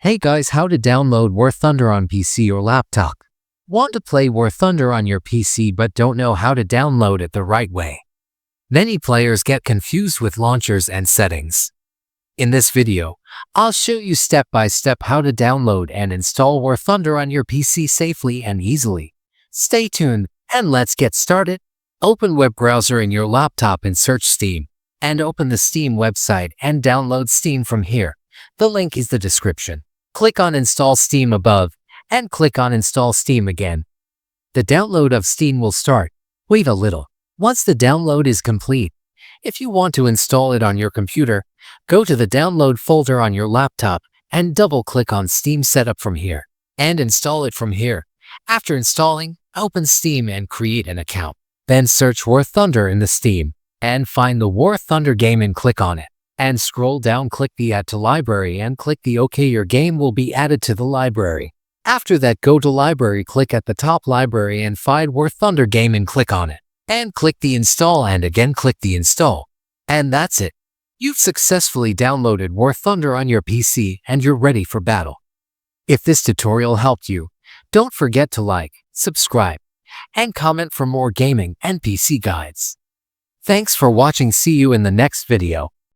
Hey guys, how to download War Thunder on PC or laptop? Want to play War Thunder on your PC but don't know how to download it the right way? Many players get confused with launchers and settings. In this video, I'll show you step by step how to download and install War Thunder on your PC safely and easily. Stay tuned and let's get started. Open web browser in your laptop and search Steam, and open the Steam website and download Steam from here. The link is the description. Click on Install Steam above, and click on Install Steam again. The download of Steam will start. Wait a little. Once the download is complete, if you want to install it on your computer, go to the download folder on your laptop and double-click on Steam Setup from here, and install it from here. After installing, open Steam and create an account. Then search War Thunder in the Steam, and find the War Thunder game and click on it. And scroll down, click the Add to Library and click the OK. Your game will be added to the library. After that, go to Library, click at the top Library and find War Thunder game and click on it. And click the Install and again click the Install. And that's it. You've successfully downloaded War Thunder on your PC and you're ready for battle. If this tutorial helped you, don't forget to like, subscribe, and comment for more gaming and PC guides. Thanks for watching. See you in the next video.